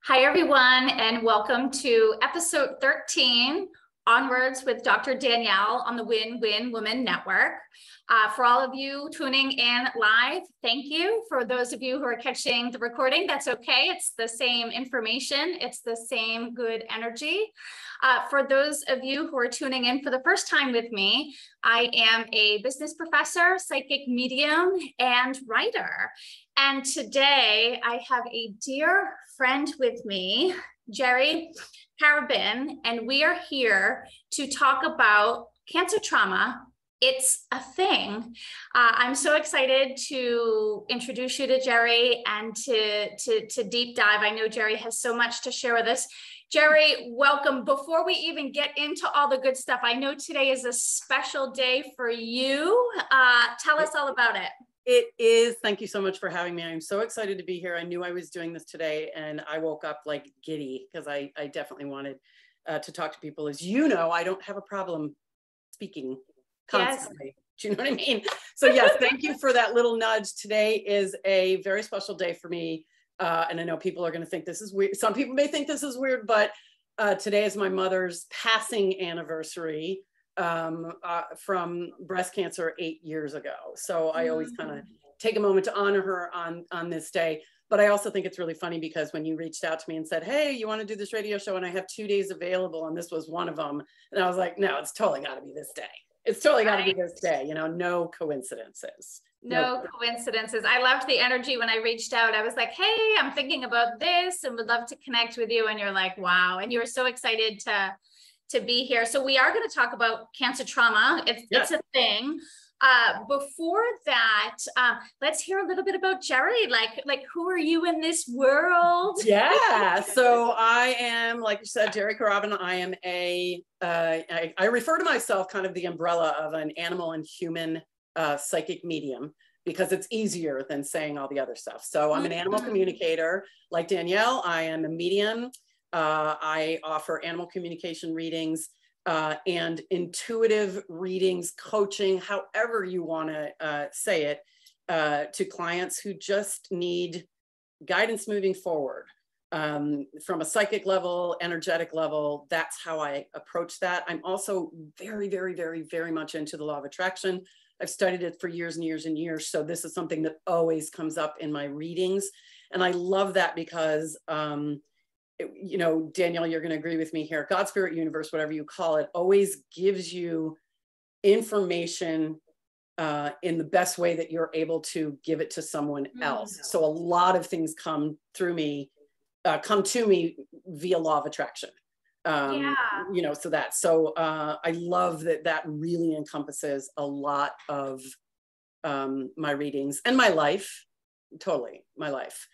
Hi, everyone, and welcome to episode 13, Onwards with Dr. Danielle on the Win-Win Women Network. For all of you tuning in live, thank you. For those of you who are catching the recording, that's okay. It's the same information. It's the same good energy. For those of you who are tuning in for the first time with me, I am a business professor, psychic medium, and writer. And today I have a dear friend with me, Geri Karabin, and we are here to talk about cancer trauma. It's a thing. I'm so excited to introduce you to Geri and to deep dive. I know Geri has so much to share with us. Geri, welcome. Before we even get into all the good stuff, I know today is a special day for you. Tell us all about it. It is. Thank you so much for having me. I'm so excited to be here. I knew I was doing this today and I woke up like giddy because I definitely wanted to talk to people. As you know, I don't have a problem speaking constantly. Yes. Do you know what I mean? So yes, thank you for that little nudge. Today is a very special day for me. And I know people are going to think this is weird. Some people may think this is weird, but today is my mother's passing anniversary from breast cancer 8 years ago. So I always kind of take a moment to honor her on this day. But I also think it's really funny because when you reached out to me and said, hey, you want to do this radio show? And I have 2 days available. And this was one of them. And I was like, no, it's totally got to be this day. It's totally got to be this day. You know, no coincidences. No coincidences. I loved the energy when I reached out. I was like, hey, I'm thinking about this and would love to connect with you. And you're like, wow. And you were so excited to be here. So we are going to talk about cancer trauma. It's a thing. Before that, let's hear a little bit about Geri. Like who are you in this world? Yeah. So I am, like you said, Geri Karabin. I am I refer to myself kind of the umbrella of an animal and human psychic medium because it's easier than saying all the other stuff. So I'm an animal communicator like Danielle. I am a medium. I offer animal communication readings and intuitive readings, coaching, however you want to say it, to clients who just need guidance moving forward. From a psychic level, energetic level, that's how I approach that. I'm also very, very, very, very much into the law of attraction. I've studied it for years and years and years. So this is something that always comes up in my readings. And I love that because, you know, Danielle, you're going to agree with me here. God, spirit, universe, whatever you call it, always gives you information in the best way that you're able to give it to someone else. So a lot of things come to me via law of attraction. You know, so I love that really encompasses a lot of my readings and my life, totally my life.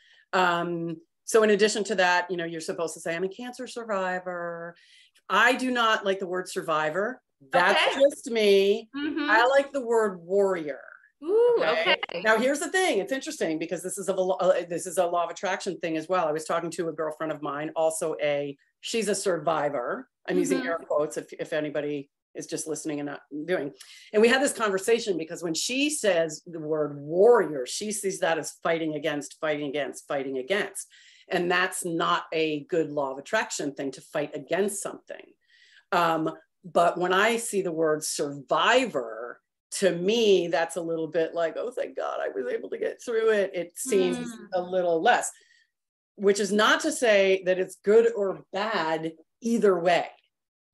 So in addition to that, you know, you're supposed to say, I'm a cancer survivor. I do not like the word survivor. That's just me. I like the word warrior. Ooh, okay. Now here's the thing. It's interesting because this is a law of attraction thing as well. I was talking to a girlfriend of mine, also she's a survivor. I'm using air quotes if anybody is just listening and not doing. And we had this conversation because when she says the word warrior, she sees that as fighting against, fighting against, fighting against. And that's not a good law of attraction thing, to fight against something. But when I see the word survivor, to me, that's a little bit like, oh, thank God I was able to get through it. It seems a little less, which is not to say that it's good or bad either way.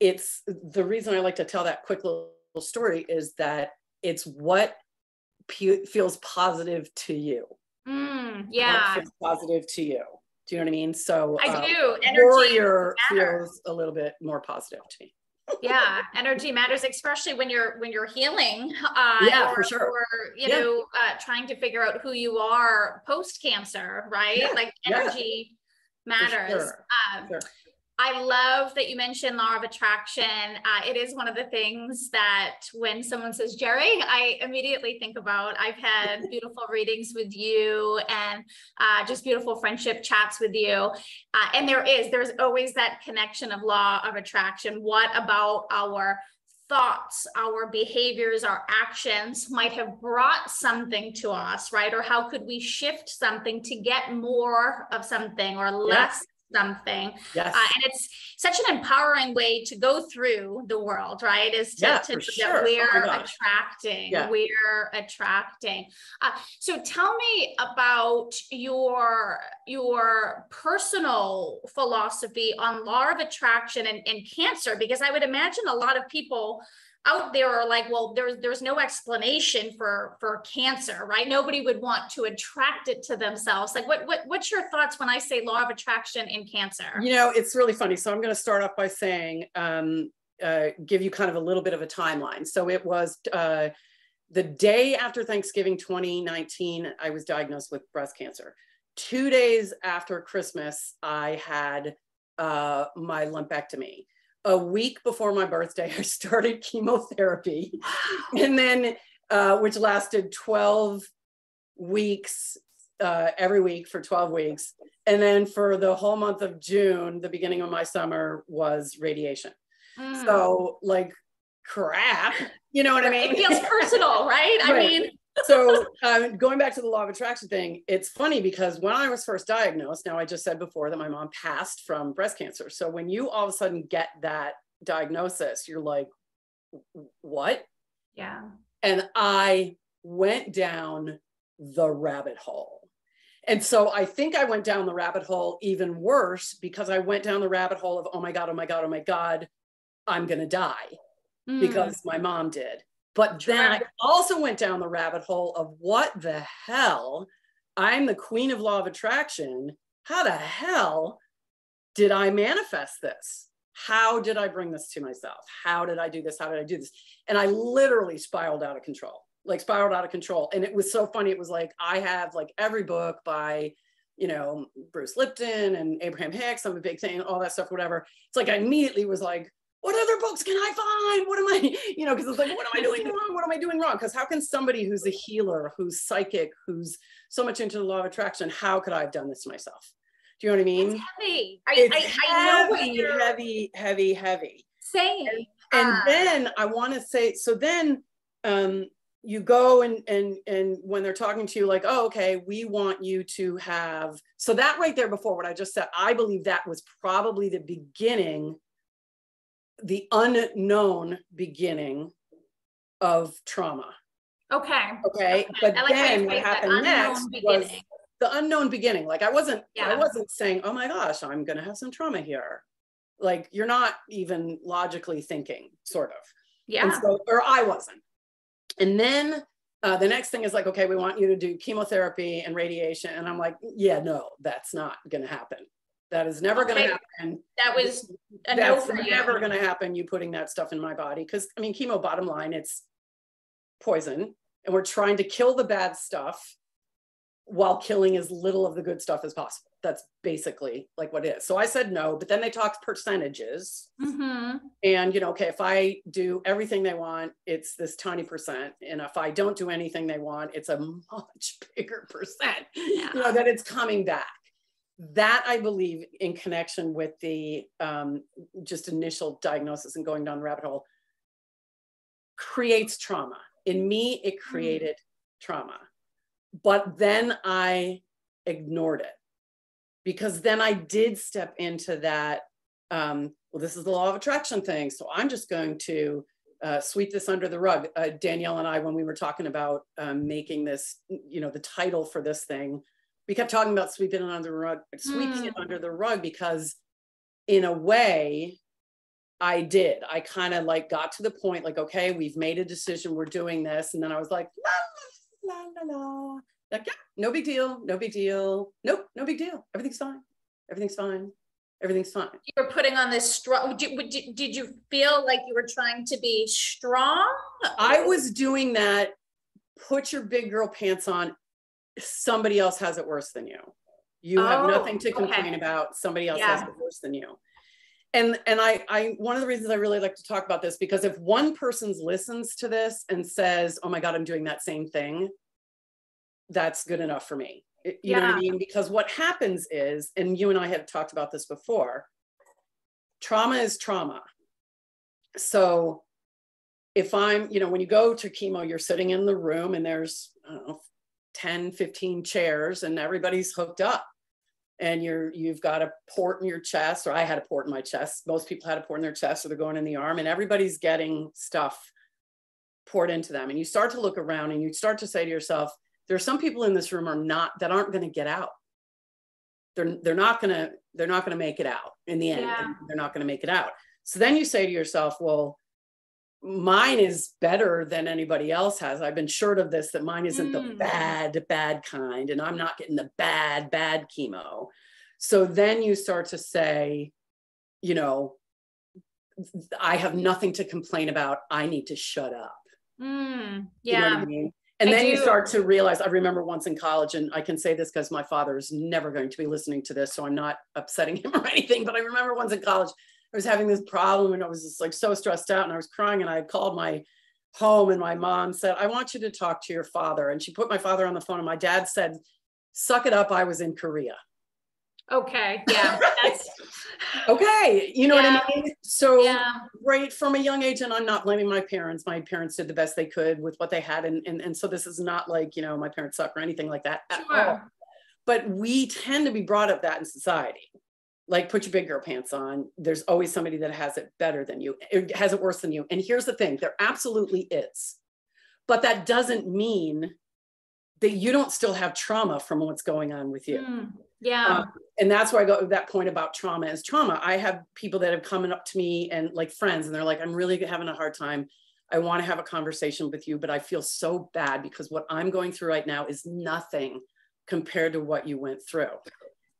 It's the reason I like to tell that quick little story is that it's what feels positive to you. Yeah. What feels positive to you. Do you know what I mean? So I do. Warrior feels a little bit more positive to me. Yeah, energy matters, especially when you're healing. For sure. Or you know, trying to figure out who you are post cancer, right? Like energy matters. Sure. I love that you mentioned law of attraction. It is one of the things that when someone says, Geri, I immediately think about. I've had beautiful readings with you and just beautiful friendship chats with you. And there's always that connection of law of attraction. What about our thoughts, our behaviors, our actions might have brought something to us, right? Or how could we shift something to get more of something or less something. Yes. And it's such an empowering way to go through the world, right? Is to, Yeah, to for that sure. we're Oh attracting, yeah. we're attracting. So tell me about your personal philosophy on law of attraction and Cancer, because I would imagine a lot of people out there are like, well, there's no explanation for Cancer, right? Nobody would want to attract it to themselves. Like what's your thoughts when I say law of attraction in Cancer? You know, it's really funny. So I'm going to start off by saying, give you kind of a little bit of a timeline. So it was the day after Thanksgiving 2019, I was diagnosed with breast cancer. 2 days after Christmas, I had my lumpectomy. A week before my birthday, I started chemotherapy, and then which lasted 12 weeks, every week for 12 weeks. And then for the whole month of June, the beginning of my summer, was radiation. So like crap, you know what I mean? It feels personal, right? Right. I mean, so going back to the law of attraction thing, it's funny because when I was first diagnosed, now I just said before that my mom passed from breast cancer. So when you all of a sudden get that diagnosis, you're like, what? Yeah. And I went down the rabbit hole. And so I think I went down the rabbit hole even worse because I went down the rabbit hole of, oh my God, oh my God, oh my God, I'm going to die because my mom did. But then I also went down the rabbit hole of what the hell? I'm the queen of law of attraction. How the hell did I manifest this? How did I bring this to myself? How did I do this? How did I do this? And I literally spiraled out of control, like spiraled out of control. And it was so funny. It was like, I have like every book by, you know, Bruce Lipton and Abraham Hicks, I'm a big thing, all that stuff, whatever. It's like, I immediately was like, what other books can I find? What am I, you know, because it's like, what am I doing wrong? What am I doing wrong? Because how can somebody who's a healer, who's psychic, who's so much into the law of attraction, how could I have done this to myself? Do you know what I mean? It's heavy. I know what you're heavy. saying. And then I want to say, so then you go and when they're talking to you, like, oh, okay, we want you to have, so that right there before what I just said, I believe that was probably the beginning, the unknown beginning of trauma. Okay. But like then what happened next was the unknown beginning. Like I wasn't saying, oh my gosh, I'm going to have some trauma here. Like you're not even logically thinking, sort of. Yeah. And so, or I wasn't. And then the next thing is like, okay, we want you to do chemotherapy and radiation. And I'm like, yeah, no, that's not going to happen. That is never going to happen. That was a no for you. Never going to happen. You putting that stuff in my body. Because I mean, chemo, bottom line, it's poison. And we're trying to kill the bad stuff while killing as little of the good stuff as possible. That's basically like what it is. So I said no, but then they talked percentages. And, you know, okay, if I do everything they want, it's this tiny percent. And if I don't do anything they want, it's a much bigger percent, you know, that it's coming back. That I believe in connection with the just initial diagnosis and going down the rabbit hole creates trauma. In me, it created trauma. But then I ignored it because then I did step into that, well, this is the law of attraction thing. So I'm just going to sweep this under the rug. Danielle and I, when we were talking about making this, you know, the title for this thing, we kept talking about sweeping it under the rug, it under the rug, because in a way I did. I kind of like got to the point like, okay, we've made a decision, we're doing this. And then I was like, la, la, la, la. Like, yeah, no big deal, no big deal. Nope, no big deal. Everything's fine. Everything's fine. Everything's fine. You were putting on this strong, did you feel like you were trying to be strong? I was doing that, put your big girl pants on. Somebody else has it worse than you. You have nothing to complain about. Somebody else has it worse than you. And I one of the reasons I really like to talk about this, because if one person listens to this and says, oh my God, I'm doing that same thing, that's good enough for me. You know what I mean? Because what happens is, and you and I have talked about this before, trauma is trauma. So if I'm, you know, when you go to chemo, you're sitting in the room and there's, I don't know, 10, 15 chairs and everybody's hooked up. and you've got a port in your chest, or I had a port in my chest. Most people had a port in their chest, or they're going in the arm, and everybody's getting stuff poured into them. And you start to look around and you start to say to yourself, there are some people in this room that aren't going to get out. They're not going to make it out in the end. Yeah. They're not going to make it out. So then you say to yourself, well, mine is better than anybody else has. I've been assured of this, that mine isn't the bad kind, and I'm not getting the bad chemo. So then you start to say, you know, I have nothing to complain about. I need to shut up. Yeah. You know what I mean? And then you start to realize, I remember once in college, and I can say this because my father is never going to be listening to this, so I'm not upsetting him or anything, but I remember once in college, I was having this problem and I was just like so stressed out and I was crying, and I had called my home, and my mom said, I want you to talk to your father. And she put my father on the phone, and my dad said, suck it up, I was in Korea. Okay. Yeah. That's okay. You know what I mean? So right from a young age, and I'm not blaming my parents. My parents did the best they could with what they had. And so this is not like, you know, my parents suck or anything like that at all. But we tend to be brought up that in society. Like, put your big girl pants on. There's always somebody that has it better than you. It has it worse than you. And here's the thing, there absolutely is. But that doesn't mean that you don't still have trauma from what's going on with you. And that's why I go to that point about trauma is trauma. I have people that have come up to me, and like friends, and they're like, I'm really having a hard time. I want to have a conversation with you, but I feel so bad because what I'm going through right now is nothing compared to what you went through.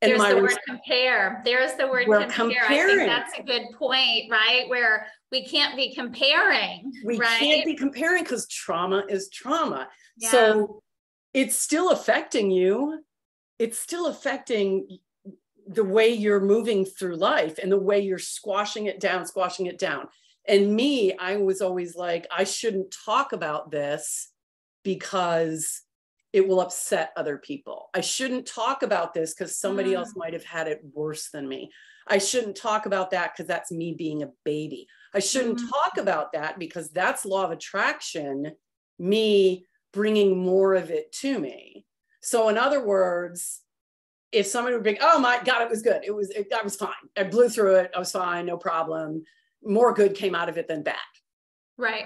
And there's the word compare. There's the word compare. I think that's a good point, right? Where we can't be comparing. We can't be comparing because trauma is trauma. Yeah. So it's still affecting you. It's still affecting the way you're moving through life and the way you're squashing it down. And me, I was always like, I shouldn't talk about this because it will upset other people. I shouldn't talk about this because somebody else might have had it worse than me. I shouldn't talk about that because that's me being a baby. I shouldn't talk about that because that's law of attraction, me bringing more of it to me. So in other words, if somebody would bring, oh my God, it was good. I was fine. I blew through it. I was fine. No problem. More good came out of it than bad. Right.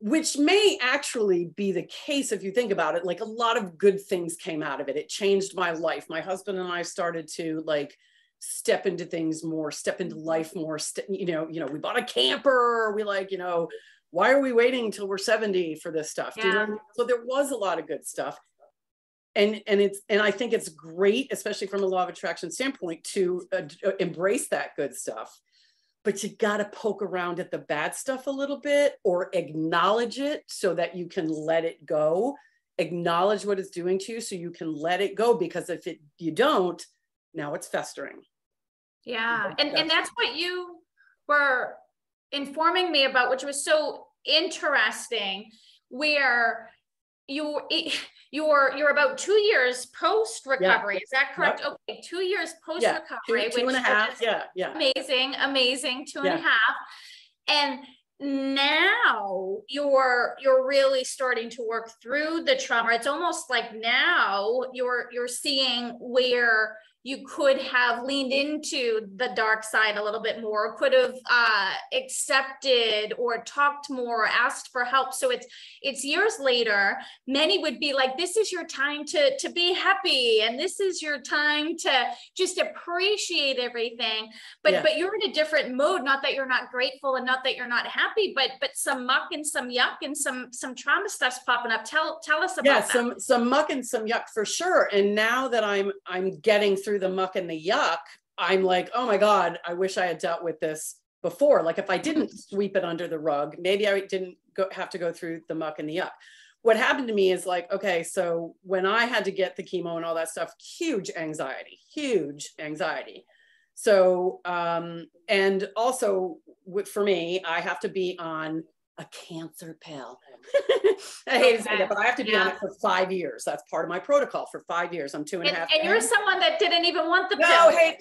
Which may actually be the case if you think about it. Like, a lot of good things came out of it. It changed my life. My husband and I started to like step into things more, step into life more. We bought a camper. We like, why are we waiting until we're 70 for this stuff? Yeah. Do you know what I mean? So there was a lot of good stuff. And I think it's great, especially from a law of attraction standpoint, to embrace that good stuff. But you got to poke around at the bad stuff a little bit, or acknowledge it so that you can let it go. Acknowledge what it's doing to you so you can let it go, because if you don't, now it's festering. Yeah. And that's what you were informing me about, which was so interesting, where you're about 2 years post recovery. Is that correct? Yep. Okay. 2 years post recovery, two and a half. Yeah. Amazing. 2.5. And now you're really starting to work through the trauma. It's almost like now you're seeing where you could have leaned into the dark side a little bit more, could have accepted or talked more, or asked for help. So it's years later. Many would be like, this is your time to be happy, and this is your time to just appreciate everything. But you're in a different mode. Not that you're not grateful, and not that you're not happy, but some muck and some yuck and some trauma stuff's popping up. Tell us about that. Some muck and some yuck for sure. And now that I'm getting through the muck and the yuck, I'm like, oh my God, I wish I had dealt with this before. Like, if I didn't sweep it under the rug, maybe I didn't have to go through the muck and the yuck. What happened to me is like, okay, so when I had to get the chemo and all that stuff, huge anxiety. So, and also for me, I have to be on a cancer pill. I hate to say that, but I have to be on it for 5 years. That's part of my protocol for 5 years. I'm 2.5. And you're someone that didn't even want the pill. No, hate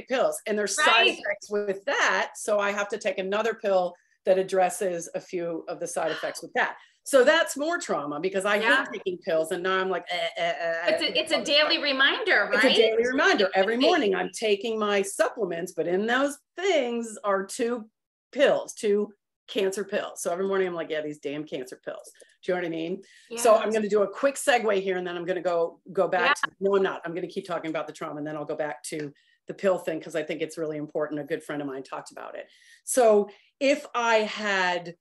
pills. And there's side effects with that. So I have to take another pill that addresses a few of the side effects with that. So that's more trauma because I Yeah. hate taking pills. And now I'm like, It's a daily reminder, right? It's a daily reminder. Every morning I'm taking my supplements, but in those things are 2 pills, 2 cancer pills. So every morning I'm like, yeah, these damn cancer pills. Do you know what I mean? Yeah. So I'm going to do a quick segue here, and then I'm going to go back to, no, I'm not. I'm going to keep talking about the trauma, and then I'll go back to the pill thing because I think it's really important. A good friend of mine talked about it. So if I had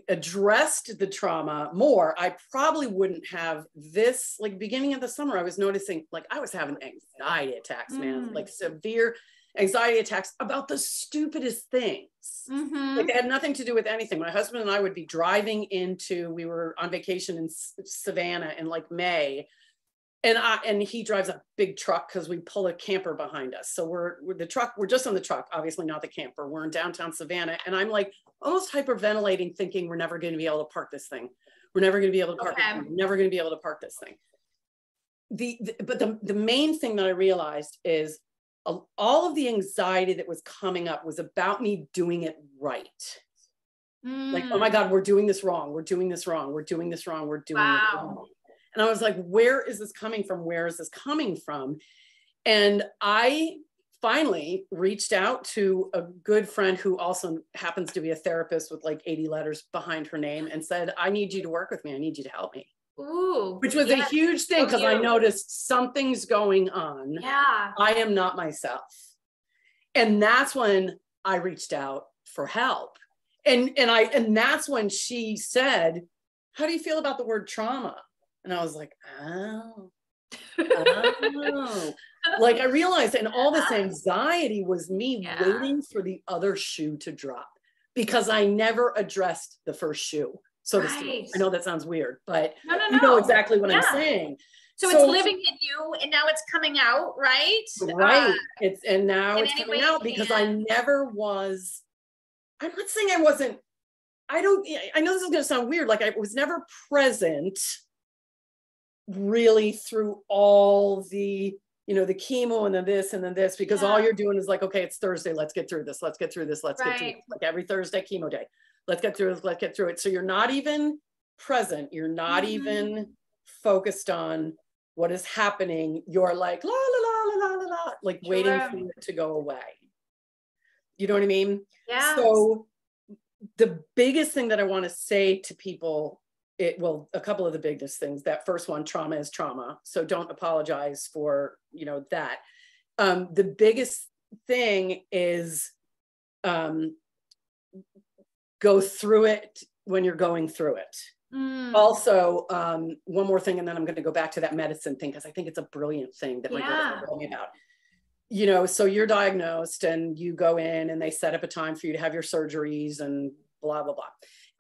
addressed the trauma more, I probably wouldn't have this. Like beginning of the summer, I was noticing like I was having anxiety attacks, man, like severe anxiety attacks about the stupidest things. Like they had nothing to do with anything. My husband and I would be driving we were on vacation in Savannah in like May, and he drives a big truck because we pull a camper behind us. So we're just on the truck, obviously not the camper. We're in downtown Savannah, and I'm like almost hyperventilating, thinking we're never going to be able to park this thing. We're never going to be able to park. We're never going to be able to park this thing. But the main thing that I realized is all of the anxiety that was coming up was about me doing it right. Like, oh my God, we're doing this wrong. We're doing this wrong. We're doing this wrong. We're doing this wrong. And I was like, where is this coming from? Where is this coming from? And I finally reached out to a good friend who also happens to be a therapist with like 80 letters behind her name and said, I need you to work with me. I need you to help me. Ooh, which was a huge thing because I noticed something's going on. Yeah. I am not myself. And that's when I reached out for help. And that's when she said, how do you feel about the word trauma? And I was like, oh. Like I realized, and all this anxiety was me waiting for the other shoe to drop because I never addressed the first shoe. So to speak. I know that sounds weird, but you know exactly what I'm saying. So it's living in you, and now it's coming out, right? Right. It's coming out because I never was. I'm not saying I wasn't. I know this is going to sound weird. Like I was never present, really, through all the the chemo and then this and then this, because all you're doing is like, okay, it's Thursday. Let's get through this. Let's get through this. Let's get through this. Like every Thursday chemo day. Let's get through it. Let's get through it. So you're not even present. You're not even focused on what is happening. You're like, la, la, la, la, la, la, like waiting for it to go away. You know what I mean? Yeah. So the biggest thing that I want to say to people, a couple of the biggest things. That first one, trauma is trauma. So don't apologize for, that. The biggest thing is, go through it when you're going through it. Also, one more thing, and then I'm going to go back to that medicine thing because I think it's a brilliant thing that my girlfriend told me about. So you're diagnosed and you go in and they set up a time for you to have your surgeries and blah, blah, blah.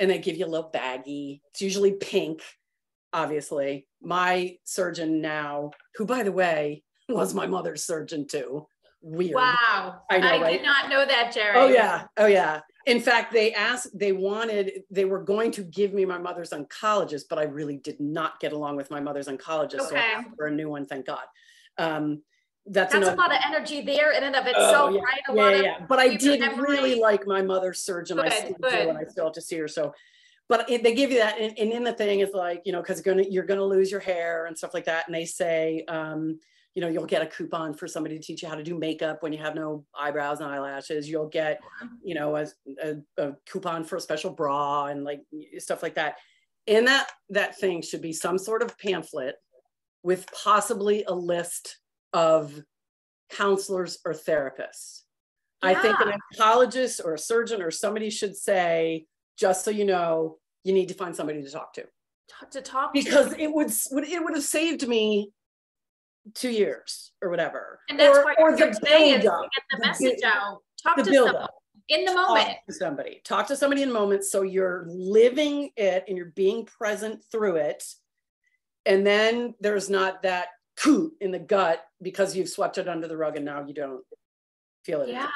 And they give you a little baggie. It's usually pink, obviously. My surgeon now, who by the way, was my mother's surgeon too. Weird. Wow. I know, I did not know that, Geri. Oh yeah. In fact, they were going to give me my mother's oncologist, but I really did not get along with my mother's oncologist. So I asked for a new one, thank God. That's a lot of energy there in and of itself, right? But I did really like my mother's surgeon. I still do, and I still have to see her. So, but they give you that, and in the thing is like, because you're gonna lose your hair and stuff like that, and they say, you'll get a coupon for somebody to teach you how to do makeup when you have no eyebrows and eyelashes. You'll get, a coupon for a special bra and like stuff like that. And that thing should be some sort of pamphlet with possibly a list of counselors or therapists. I think an oncologist or a surgeon or somebody should say, just so you know, you need to find somebody to talk to. Because it would have saved me 2 years or whatever. And that's why you're saying is to get the message out. Talk to someone in the moment. Talk to somebody in the moment. So you're living it and you're being present through it. And then there's not that coup in the gut because you've swept it under the rug and now you don't feel it. Yeah.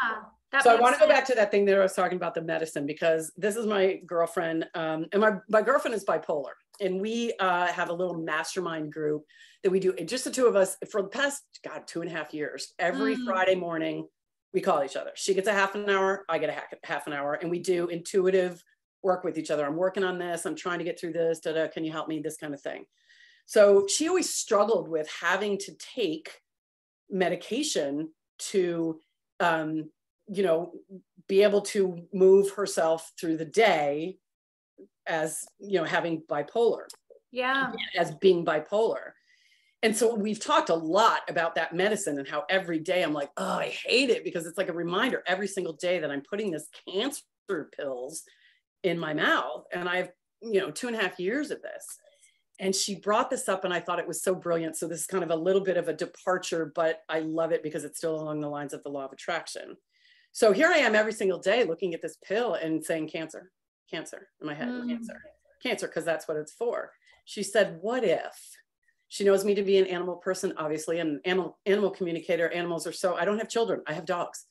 So I want to go back to that thing that I was talking about, the medicine, because this is my girlfriend, and my girlfriend is bipolar, and we have a little mastermind group that we do, just the two of us for the past, 2.5 years. Every Friday morning, we call each other. She gets a half an hour, I get a half an hour, and we do intuitive work with each other. I'm working on this. I'm trying to get through this. Can you help me? This kind of thing. So she always struggled with having to take medication to, you know, be able to move herself through the day as, you know, having bipolar. Yeah. As being bipolar. And so we've talked a lot about that medicine and how every day I'm like, oh, I hate it, because it's like a reminder every single day that I'm putting this cancer pills in my mouth. And I've, you know, 2.5 years of this. And she brought this up and I thought it was so brilliant. So this is kind of a little bit of a departure, but I love it because it's still along the lines of the law of attraction. So here I am every single day looking at this pill and saying cancer, cancer in my head, cancer, cancer, because that's what it's for. She said, what if? She knows me to be an animal person, obviously, and animal communicator. Animals are so, I don't have children, I have dogs.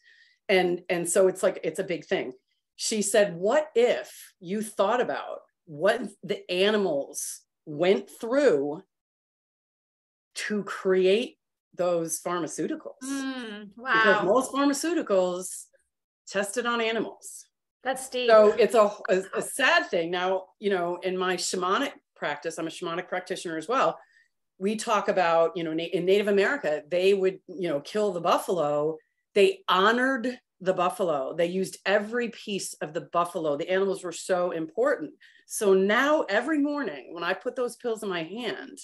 And so it's like, it's a big thing. She said, what if you thought about what the animals went through to create those pharmaceuticals? Wow. Because most pharmaceuticals tested on animals. That's deep. So it's a sad thing. Now, you know, in my shamanic practice, I'm a shamanic practitioner as well. We talk about, you know, in Native America, they would, you know, kill the buffalo. They honored the buffalo. They used every piece of the buffalo. The animals were so important. So now every morning when I put those pills in my hand,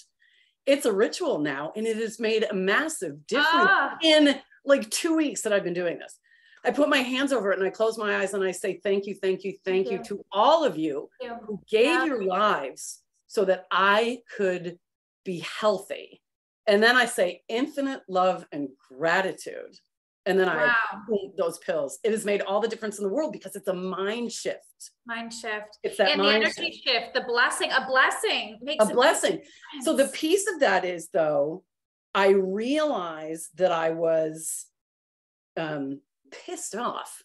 it's a ritual now. And it has made a massive difference in like 2 weeks that I've been doing this. I put my hands over it and I close my eyes and I say, thank you, thank you, thank you to all of you who gave your lives so that I could be healthy. And then I say infinite love and gratitude. And then I eat those pills. It has made all the difference in the world because it's a mind shift. Mind shift. It's that and mind the energy shift, the blessing, a blessing makes a blessing. So the piece of that is, though, I realized that I was pissed off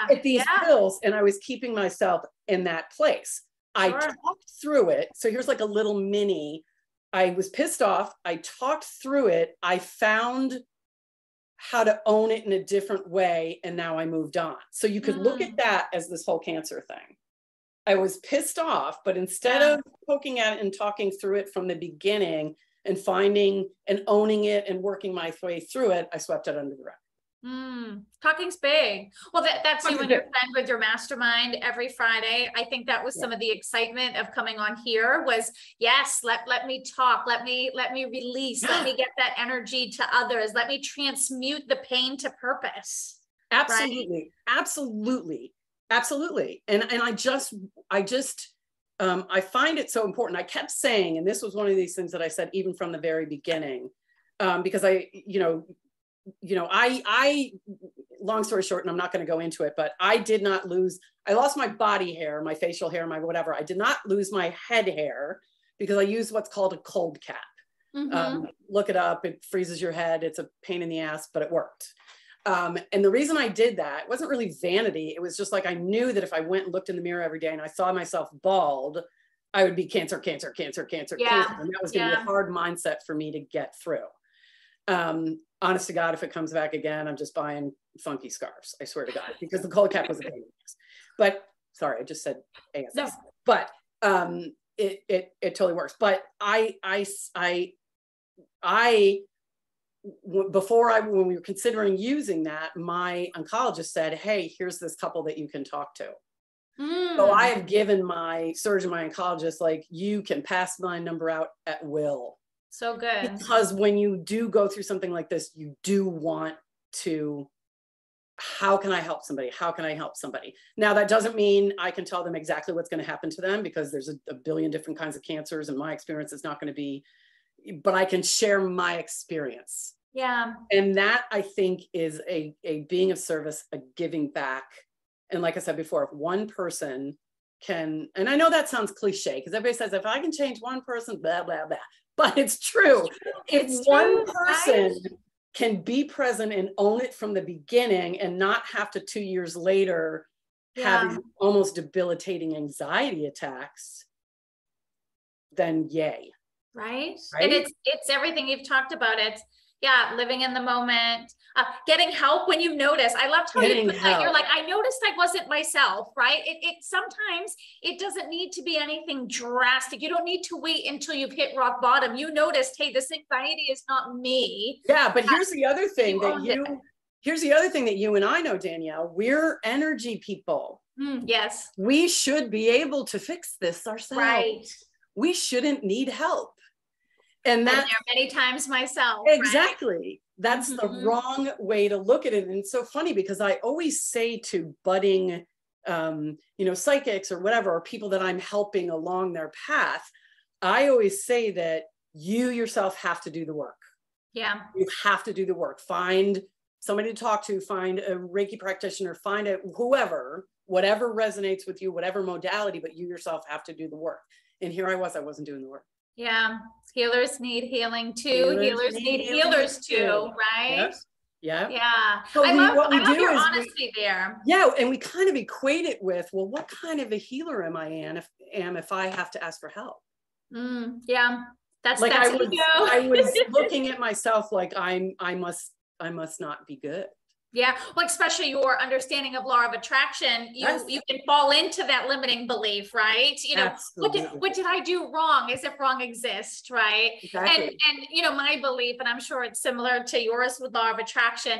at these pills, and I was keeping myself in that place. I talked through it. So here's like a little mini. I was pissed off. I talked through it. I found how to own it in a different way. And now I moved on. So you could look at that as this whole cancer thing. I was pissed off, but instead of poking at it and talking through it from the beginning and finding and owning it and working my way through it, I swept it under the rug. Talking's big. Well, that's you and your friend with your mastermind every Friday. I think that was some of the excitement of coming on here was, yes, let me talk, let me release, let me get that energy to others, let me transmute the pain to purpose. Absolutely, right? Absolutely. And I find it so important. I kept saying, and this was one of these things that I said even from the very beginning, because I long story short, and I'm not going to go into it, but I lost my body hair, my facial hair, my whatever. I did not lose my head hair because I use what's called a cold cap. Look it up. It freezes your head. It's a pain in the ass, but it worked. And the reason I did that, it wasn't really vanity. It was just like, I knew that if I went and looked in the mirror every day and I saw myself bald, I would be cancer. And that was going to be a hard mindset for me to get through. Honest to God, if it comes back again, I'm just buying funky scarves. I swear to God, because the cold cap was a pain in the ass. But sorry, I just said ASS. No. But it totally works. But when we were considering using that, my oncologist said, hey, here's this couple that you can talk to. So I have given my surgeon, my oncologist, like, you can pass my number out at will. So good. Because when you do go through something like this, you do want to, how can I help somebody? How can I help somebody? Now, that doesn't mean I can tell them exactly what's going to happen to them, because there's a billion different kinds of cancers, and my experience is not going to be, but I can share my experience. Yeah. And that, I think, is a being of service, a giving back. And like I said before, if one person can, and I know that sounds cliche because everybody says, if I can change one person, blah, blah, blah. But it's true. If one person can be present and own it from the beginning and not have to 2 years later having almost debilitating anxiety attacks, then yay. Right? And it's everything you've talked about. Yeah, living in the moment, getting help when you notice. I loved how you put that. You're like, I noticed I wasn't myself, right? It sometimes it doesn't need to be anything drastic. You don't need to wait until you've hit rock bottom. You noticed, hey, this anxiety is not me. Yeah, but here's the other thing here's the other thing that you and I know, Danielle. We're energy people. Yes. We should be able to fix this ourselves. Right. We shouldn't need help. And that's there many times myself. Exactly. Right? That's the wrong way to look at it. And it's so funny because I always say to budding, psychics or whatever, or people that I'm helping along their path, I always say that you yourself have to do the work. Yeah. You have to do the work. Find somebody to talk to, find a Reiki practitioner, find a whoever, whatever resonates with you, whatever modality, but you yourself have to do the work. And here I wasn't doing the work. Yeah. Healers need healing too. Healers need healers too, right? Yes. Yeah. Yeah. So I love your honesty there. Yeah. And we kind of equate it with, well, what kind of a healer am I if I have to ask for help? Yeah. That's like that's I was looking at myself like I must not be good. Yeah, well, especially your understanding of law of attraction, you can fall into that limiting belief, right? What did I do wrong? As if wrong exists, right? Exactly. And my belief, and I'm sure it's similar to yours with law of attraction,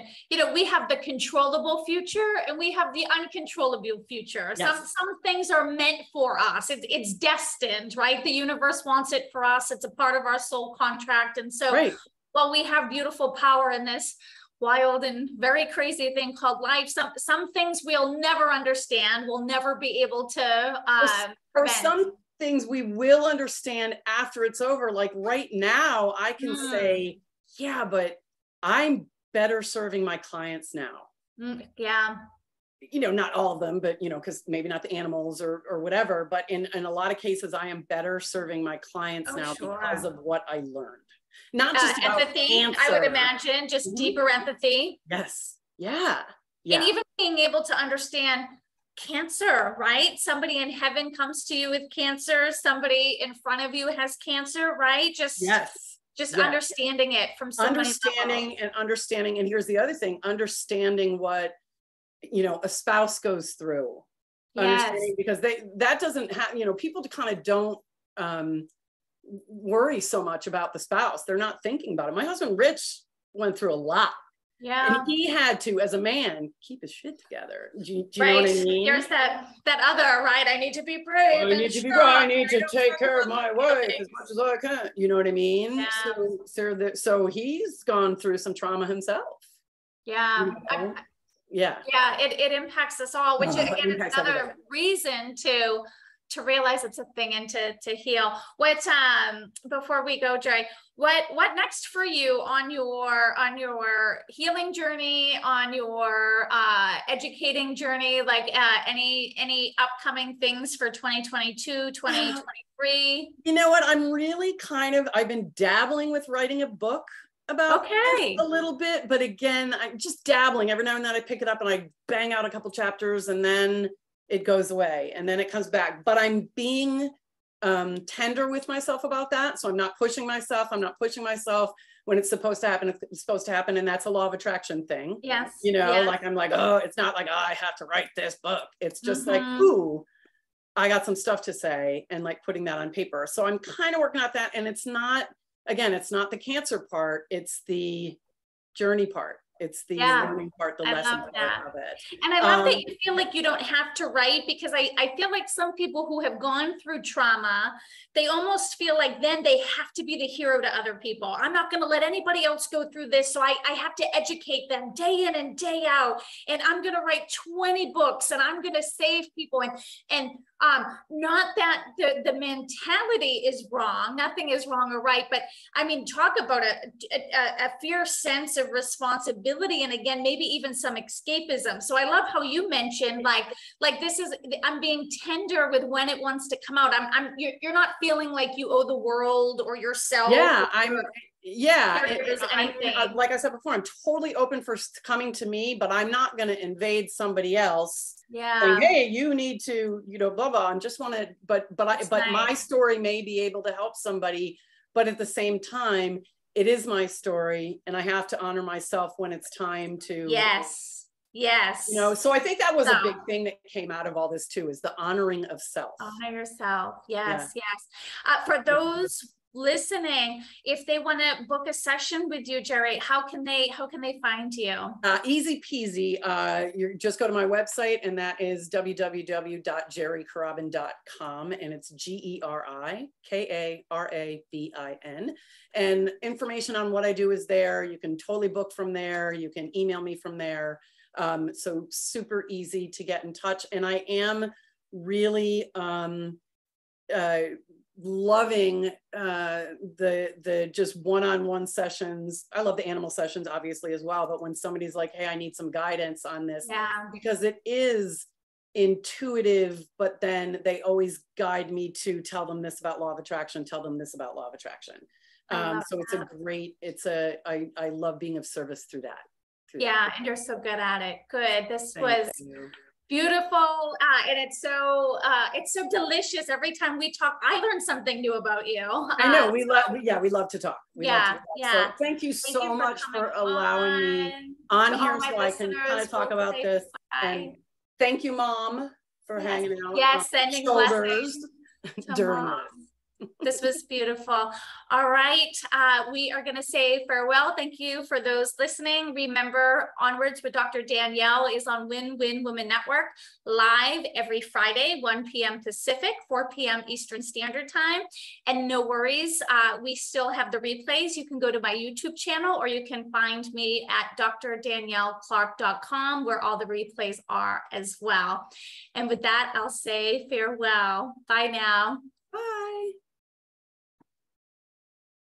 we have the controllable future and we have the uncontrollable future. Yes. Some things are meant for us. It's destined, right? The universe wants it for us. It's a part of our soul contract. And so while we have beautiful power in this wild and very crazy thing called life, some things we'll never understand, we'll never be able to or some things we will understand after it's over. Like right now I can say, yeah, but I'm better serving my clients now. Yeah. Not all of them, but because maybe not the animals or whatever, but in a lot of cases I am better serving my clients now because of what I learned. Not just empathy, cancer. I would imagine, just deeper empathy. Yes. Yeah. And even being able to understand cancer, right? Somebody in heaven comes to you with cancer. Somebody in front of you has cancer, right? Just understanding it from so many levels. Understanding. And here's the other thing, understanding what, a spouse goes through. Understanding, because that doesn't have, people kind of don't, worry so much about the spouse. They're not thinking about it. My husband Rich went through a lot. Yeah. And he had to, as a man, keep his shit together. Do you know what I mean? There's that other, right? I need to be brave. I need to be brave. I need to take care of my wife as much as I can. You know what I mean? Yeah. So he's gone through some trauma himself. Yeah. Yeah. It impacts us all, which again is another reason to realize it's a thing and to heal. Before we go, Geri, what next for you on your healing journey, on your educating journey, like any upcoming things for 2022, 2023? You know what? I'm really I've been dabbling with writing a book about this a little bit, but again, I'm just dabbling. Every now and then I pick it up and I bang out a couple chapters and then it goes away and then it comes back. But I'm being tender with myself about that. So I'm not pushing myself. When it's supposed to happen. It's supposed to happen. And that's a law of attraction thing. Yes. Like I'm like, oh, it's not like, I have to write this book. It's just like, ooh, I got some stuff to say and like putting that on paper. So I'm kind of working out that. And it's not the cancer part. It's the journey part. It's the learning part, the lesson part of it. And I love that you feel like you don't have to write, because I feel like some people who have gone through trauma, they almost feel like then they have to be the hero to other people. I'm not going to let anybody else go through this. So I have to educate them day in and day out. And I'm going to write 20 books and I'm going to save people. And not that the mentality is wrong. Nothing is wrong or right. But I mean, talk about a fierce sense of responsibility. And again, maybe even some escapism. So I love how you mentioned like this is, I'm being tender with when it wants to come out. You're not feeling like you owe the world or yourself. Like I said before, I'm totally open for coming to me, but I'm not going to invade somebody else. Saying, hey, you need to, blah blah. I just want to, but my story may be able to help somebody, but at the same time, it is my story, and I have to honor myself when it's time to. Yes. Yes. You know, so I think that was a big thing that came out of all this too, is the honoring of self. Honor yourself. Yes. Yeah. Yes. For those listening, if they want to book a session with you, Geri, how can they find you? Easy peasy. You just go to my website, and that is www.gerikarabin.com, and it's GeriKarabin. And information on what I do is there. You can totally book from there. You can email me from there. So super easy to get in touch. And I am really loving the just one-on-one sessions. I love the animal sessions obviously as well, but when somebody's like, hey, I need some guidance on this, because it is intuitive, but then they always guide me to tell them this about law of attraction, tell them this about law of attraction. So it's a great, I love being of service through that. And you're so good at it. Good. This was beautiful. And it's so delicious. Every time we talk, I learn something new about you. I know we love to talk. Yeah. So thank you so much for allowing me on here so I can kind of talk about this. And thank you, Mom, for hanging out. Yes, sending blessings during this. This was beautiful. All right. We are going to say farewell. Thank you for those listening. Remember, Onwards with Dr. Danielle is on Win-Win Women Network live every Friday, 1 p.m. Pacific, 4 p.m. Eastern Standard Time. And no worries, we still have the replays. You can go to my YouTube channel, or you can find me at drdanielleclark.com, where all the replays are as well. And with that, I'll say farewell. Bye now.